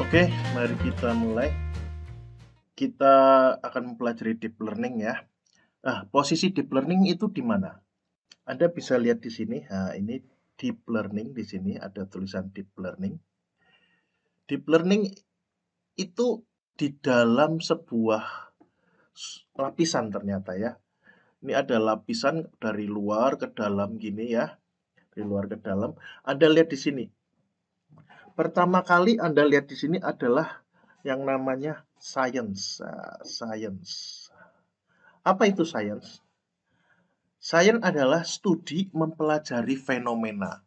Oke, mari kita mulai. Kita akan mempelajari deep learning ya. Nah, posisi deep learning itu di mana? Anda bisa lihat di sini. Nah, ini deep learning di sini ada tulisan deep learning. Deep learning itu di dalam sebuah lapisan ternyata ya. Ini ada lapisan dari luar ke dalam gini ya. Dari luar ke dalam. Anda lihat di sini. Pertama kali Anda lihat di sini adalah yang namanya science. Science. Apa itu science? Science adalah studi mempelajari fenomena.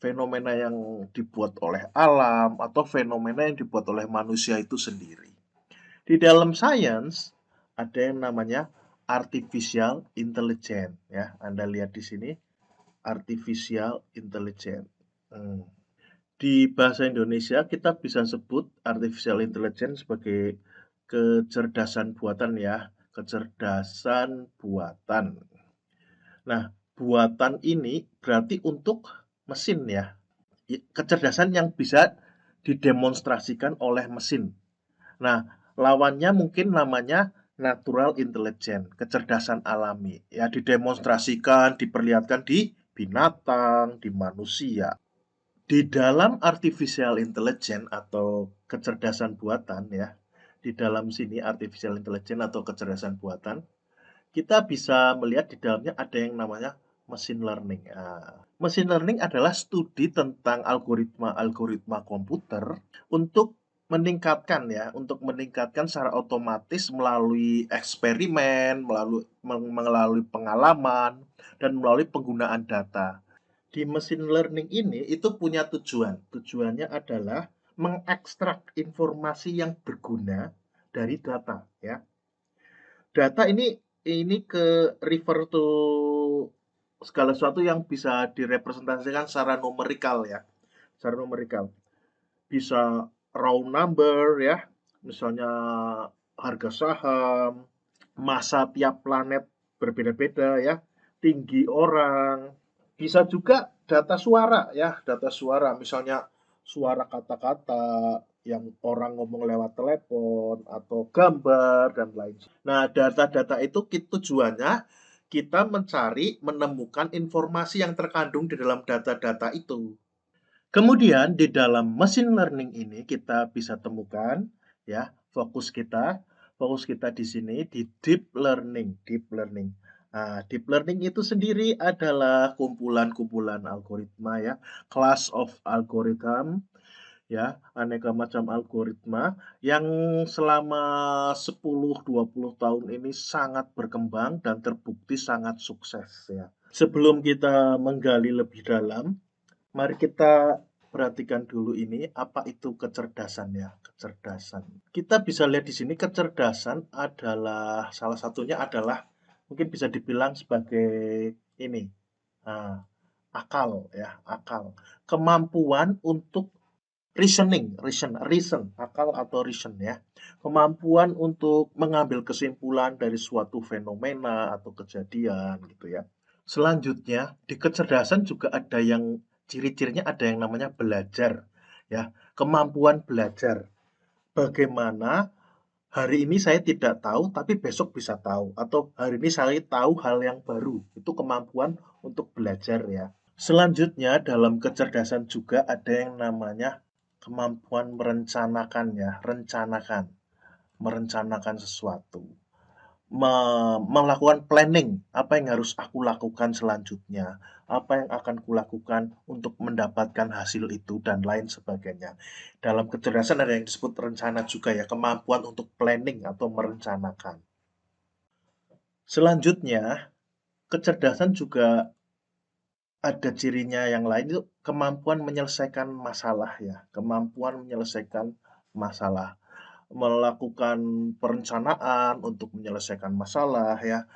Fenomena yang dibuat oleh alam atau fenomena yang dibuat oleh manusia itu sendiri. Di dalam science ada yang namanya artificial intelligence ya. Anda lihat di sini artificial intelligence. Di bahasa Indonesia kita bisa sebut artificial intelligence sebagai kecerdasan buatan ya, kecerdasan buatan. Nah, buatan ini berarti untuk mesin ya. Kecerdasan yang bisa didemonstrasikan oleh mesin. Nah, lawannya mungkin namanya natural intelligence, kecerdasan alami. Ya, didemonstrasikan, diperlihatkan di binatang, di manusia. Di dalam artificial intelligence atau kecerdasan buatan ya, di dalam sini artificial intelligence atau kecerdasan buatan, kita bisa melihat di dalamnya ada yang namanya machine learning. Machine learning adalah studi tentang algoritma-algoritma komputer untuk meningkatkan secara otomatis melalui eksperimen, melalui pengalaman, dan melalui penggunaan data. Di machine learning ini itu punya tujuan. Tujuannya adalah mengekstrak informasi yang berguna dari data ya. Data ini refer to segala sesuatu yang bisa direpresentasikan secara numerikal ya. Secara numerikal. Bisa raw number ya. Misalnya harga saham, massa tiap planet berbeda-beda ya, tinggi orang. Bisa juga data suara ya, data suara misalnya suara kata-kata yang orang ngomong lewat telepon atau gambar dan lain. Nah, data-data itu tujuannya kita menemukan informasi yang terkandung di dalam data-data itu. Kemudian di dalam machine learning ini kita bisa temukan ya fokus kita di sini di deep learning, deep learning. Nah, deep learning itu sendiri adalah kumpulan-kumpulan algoritma ya, class of algorithm ya, aneka macam algoritma yang selama 10-20 tahun ini sangat berkembang dan terbukti sangat sukses ya. Sebelum kita menggali lebih dalam, mari kita perhatikan dulu ini apa itu kecerdasan ya, kecerdasan. Kita bisa lihat di sini kecerdasan adalah salah satunya adalah mungkin bisa dibilang sebagai ini akal ya, akal. Kemampuan untuk reason, akal atau reason ya. Kemampuan untuk mengambil kesimpulan dari suatu fenomena atau kejadian gitu ya. Selanjutnya, di kecerdasan juga ada yang ciri-cirinya ada yang namanya belajar, ya, kemampuan belajar. Bagaimana hari ini saya tidak tahu, tapi besok bisa tahu, atau hari ini saya tahu hal yang baru. Itu kemampuan untuk belajar ya. Selanjutnya, dalam kecerdasan juga ada yang namanya kemampuan merencanakan ya, merencanakan sesuatu. Melakukan planning, apa yang harus aku lakukan selanjutnya, apa yang akan kulakukan untuk mendapatkan hasil itu, dan lain sebagainya. Dalam kecerdasan ada yang disebut rencana juga ya, kemampuan untuk planning atau merencanakan. Selanjutnya, kecerdasan juga ada cirinya yang lain itu kemampuan menyelesaikan masalah ya, kemampuan menyelesaikan masalah. Melakukan perencanaan untuk menyelesaikan masalah ya.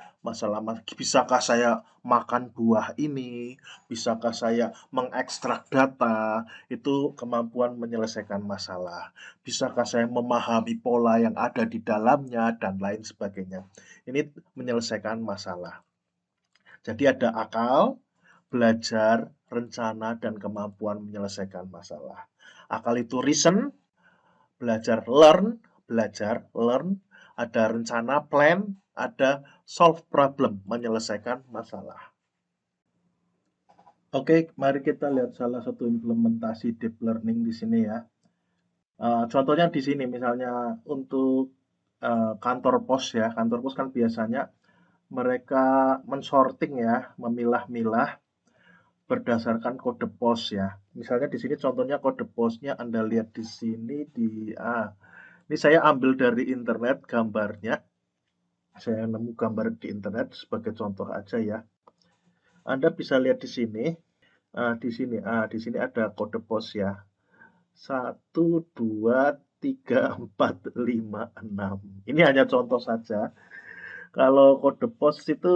Bisakah saya makan buah ini? Bisakah saya mengekstrak data? Itu kemampuan menyelesaikan masalah. Bisakah saya memahami pola yang ada di dalamnya dan lain sebagainya. Ini menyelesaikan masalah. Jadi ada akal, belajar, rencana, dan kemampuan menyelesaikan masalah. Akal itu reason, belajar, learn, belajar, learn, ada rencana, plan, ada solve problem, menyelesaikan masalah. Oke, mari kita lihat salah satu implementasi deep learning di sini ya. Contohnya di sini misalnya untuk kantor pos ya, kantor pos kan biasanya mereka mensorting ya, memilah-milah berdasarkan kode pos ya. Misalnya di sini contohnya kode posnya Anda lihat di sini ini saya ambil dari internet gambarnya. Saya nemu gambar di internet sebagai contoh aja ya. Anda bisa lihat di sini, di sini ada kode pos ya. 1, 2, 3, 4, 5, 6. Ini hanya contoh saja. Kalau kode pos itu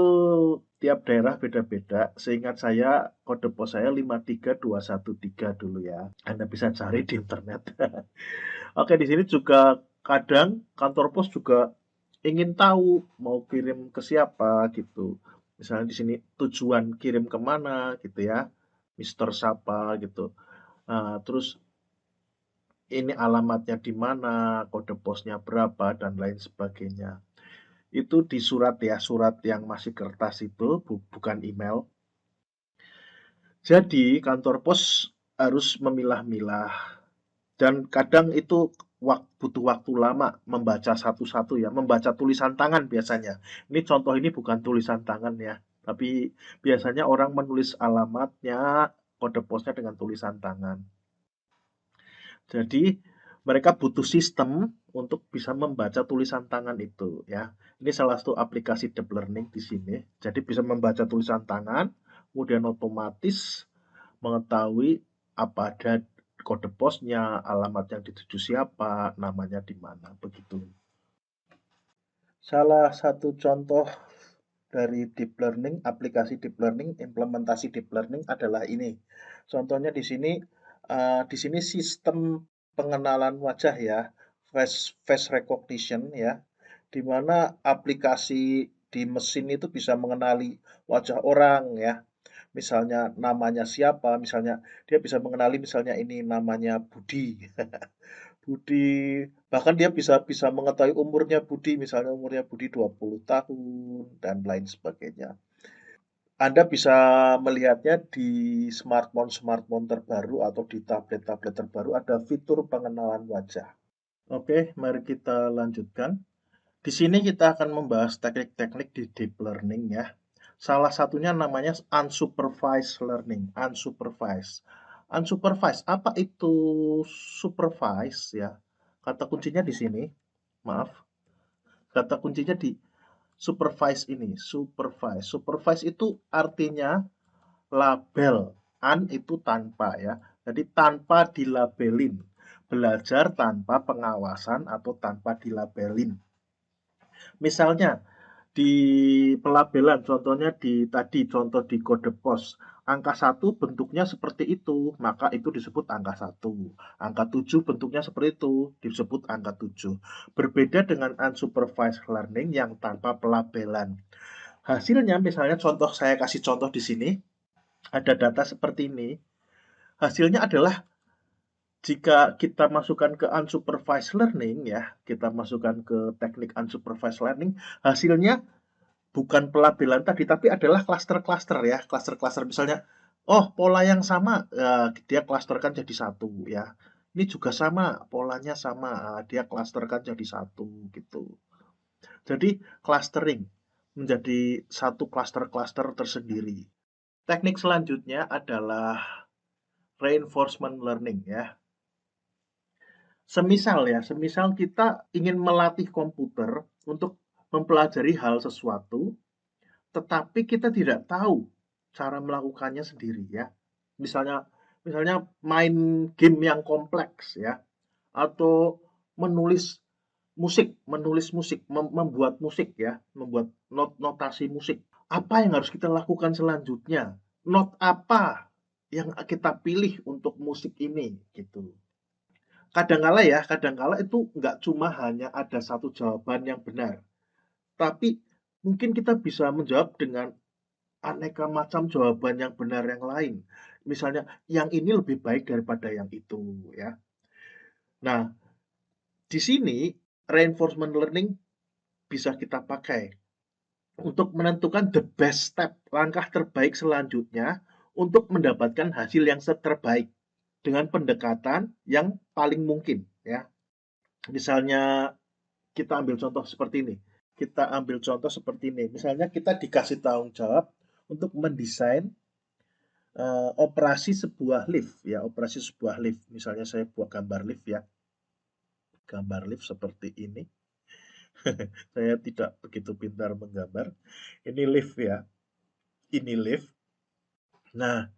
tiap daerah beda-beda. Seingat saya kode pos saya 53213 dulu ya. Anda bisa cari di internet. Oke, di sini juga kadang kantor pos juga ingin tahu mau kirim ke siapa gitu. Misalnya di sini tujuan kirim kemana gitu ya, Mister siapa gitu. Terus ini alamatnya di mana, kode posnya berapa dan lain sebagainya. Itu di surat ya, surat yang masih kertas itu, bukan email. Jadi kantor pos harus memilah-milah dan kadang itu butuh waktu lama membaca satu-satu ya, membaca tulisan tangan biasanya. Ini contoh ini bukan tulisan tangan ya, tapi biasanya orang menulis alamatnya, kode posnya dengan tulisan tangan. Jadi mereka butuh sistem untuk bisa membaca tulisan tangan itu ya. Ini salah satu aplikasi deep learning di sini. Jadi bisa membaca tulisan tangan, kemudian otomatis mengetahui apa ada kode posnya, alamat yang dituju siapa, namanya di mana, begitu. Salah satu contoh dari deep learning, aplikasi deep learning, implementasi deep learning adalah ini. Contohnya di sini sistem pengenalan wajah ya, face recognition ya, di mana aplikasi di mesin itu bisa mengenali wajah orang ya. Misalnya namanya siapa, misalnya dia bisa mengenali misalnya ini namanya Budi. Budi, bahkan dia bisa bisa mengetahui umurnya Budi, misalnya umurnya Budi 20 tahun dan lain sebagainya. Anda bisa melihatnya di smartphone-smartphone terbaru atau di tablet-tablet terbaru ada fitur pengenalan wajah. Oke, mari kita lanjutkan. Di sini kita akan membahas teknik-teknik di deep learning ya. Salah satunya namanya unsupervised learning. Unsupervised. Unsupervised, apa itu supervised ya? Kata kuncinya di sini. Maaf. Kata kuncinya di supervised ini. Supervised. Supervised itu artinya label. Un itu tanpa ya. Jadi tanpa dilabelin. Belajar tanpa pengawasan atau tanpa dilabelin. Misalnya di pelabelan, contohnya tadi contoh di kode pos, angka 1 bentuknya seperti itu, maka itu disebut angka 1. Angka 7 bentuknya seperti itu, disebut angka 7. Berbeda dengan unsupervised learning yang tanpa pelabelan. Hasilnya misalnya saya kasih contoh di sini, ada data seperti ini. Hasilnya adalah jika kita masukkan ke unsupervised learning ya, kita masukkan ke teknik unsupervised learning, hasilnya bukan pelabelan tadi, tapi adalah klaster-klaster ya, klaster-klaster misalnya, oh pola yang sama, dia klasterkan jadi satu ya. Ini juga sama, polanya sama, dia klasterkan jadi satu gitu. Jadi clustering menjadi satu klaster-klaster tersendiri. Teknik selanjutnya adalah reinforcement learning ya. Semisal kita ingin melatih komputer untuk mempelajari hal sesuatu, tetapi kita tidak tahu cara melakukannya sendiri ya. Misalnya misalnya main game yang kompleks ya, atau menulis musik, membuat musik ya, membuat notasi musik. Apa yang harus kita lakukan selanjutnya? Not apa yang kita pilih untuk musik ini gitu. Kadangkala itu nggak cuma hanya ada satu jawaban yang benar, tapi mungkin kita bisa menjawab dengan aneka macam jawaban yang benar yang lain. Misalnya, yang ini lebih baik daripada yang itu, ya. Nah, Di sini reinforcement learning bisa kita pakai untuk menentukan the best step, langkah terbaik selanjutnya untuk mendapatkan hasil yang terbaik dengan pendekatan yang paling mungkin ya. Misalnya kita ambil contoh seperti ini. Kita ambil contoh seperti ini. Misalnya kita dikasih tanggung jawab untuk mendesain operasi sebuah lift ya, operasi sebuah lift. Misalnya saya buat gambar lift ya. Gambar lift seperti ini. Saya tidak begitu pintar menggambar. Ini lift ya. Ini lift. Nah,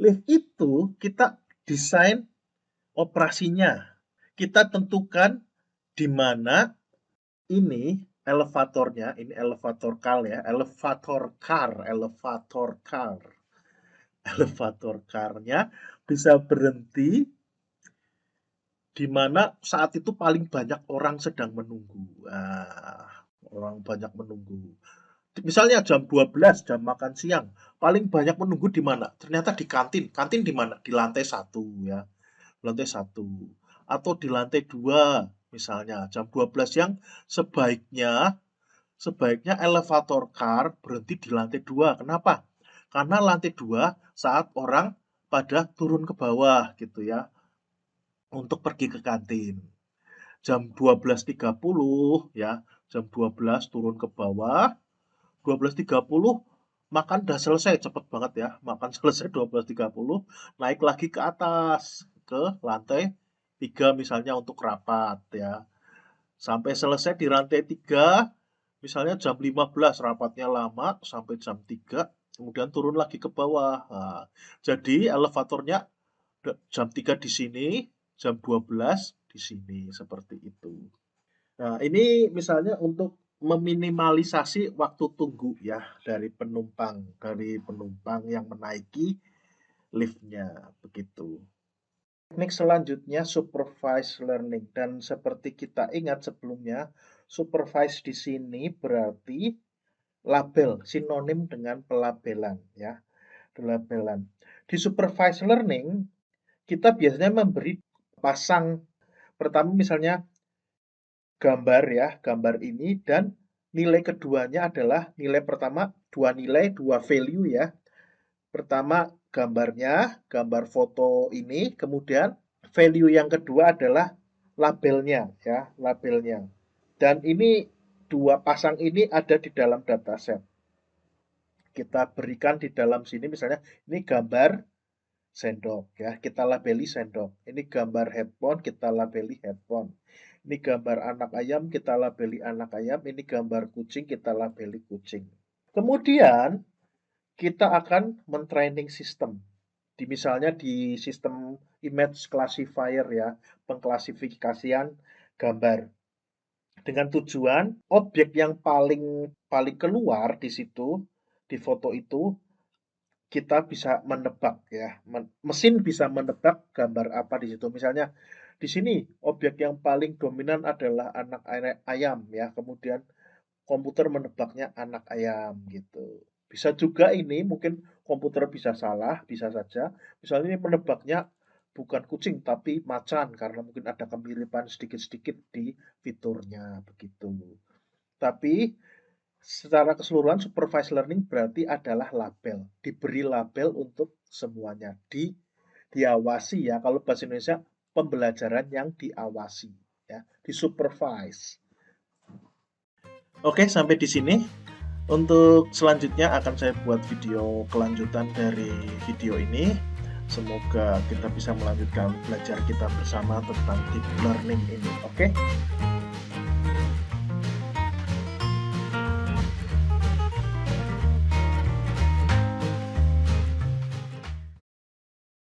lift itu kita desain operasinya. Kita tentukan di mana ini elevatornya, ini elevator car ya, elevator car. Elevator car-nya bisa berhenti di mana saat itu paling banyak orang sedang menunggu. Orang banyak menunggu. Misalnya jam 12, jam makan siang. Paling banyak menunggu di mana? Ternyata di kantin. Kantin di mana? Di lantai 1 ya. Lantai 1. Atau di lantai 2 misalnya. Jam 12 siang sebaiknya elevator car berhenti di lantai 2. Kenapa? Karena lantai 2 saat orang pada turun ke bawah gitu ya. Untuk pergi ke kantin. Jam 12.30 ya, jam 12 turun ke bawah, 12.30 makan udah selesai, cepet banget ya, makan selesai 12.30, naik lagi ke atas, ke lantai 3 misalnya untuk rapat ya. Sampai selesai di lantai 3, misalnya jam 15 rapatnya lama, sampai jam 3, kemudian turun lagi ke bawah. Nah, jadi elevatornya jam 3 di sini, jam 12 di sini, seperti itu. Nah, ini misalnya untuk meminimalisasi waktu tunggu ya dari penumpang yang menaiki liftnya, begitu. Teknik selanjutnya supervised learning, dan seperti kita ingat sebelumnya, supervised di sini berarti label, sinonim dengan pelabelan ya, pelabelan. Di supervised learning kita biasanya memberi pasang pertama misalnya gambar ya, gambar ini, dan nilai keduanya adalah nilai pertama, dua nilai, dua value ya. Pertama gambarnya, gambar foto ini, kemudian value yang kedua adalah labelnya ya, labelnya. Dan ini dua pasang ini ada di dalam dataset. Kita berikan di dalam sini misalnya ini gambar sendok ya, kita labeli sendok. Ini gambar headphone, kita labeli headphone. Ini gambar anak ayam, kita labeli anak ayam. Ini gambar kucing, kita labeli kucing. Kemudian kita akan mentraining sistem. Misalnya di sistem image classifier ya, pengklasifikasian gambar. Dengan tujuan objek yang paling keluar di situ, di foto itu, kita bisa menebak ya, mesin bisa menebak gambar apa di situ. Misalnya di sini objek yang paling dominan adalah anak ayam ya, kemudian komputer menebaknya anak ayam gitu. Bisa juga ini mungkin komputer bisa salah, bisa saja. Misalnya ini menebaknya bukan kucing tapi macan karena mungkin ada kemiripan sedikit-sedikit di fiturnya begitu. Tapi secara keseluruhan supervised learning berarti adalah label, diberi label untuk semuanya, diawasi ya. Kalau bahasa Indonesia pembelajaran yang diawasi ya, disupervise. Oke, sampai di sini. Untuk selanjutnya akan saya buat video kelanjutan dari video ini. Semoga kita bisa melanjutkan belajar kita bersama tentang deep learning ini. Oke.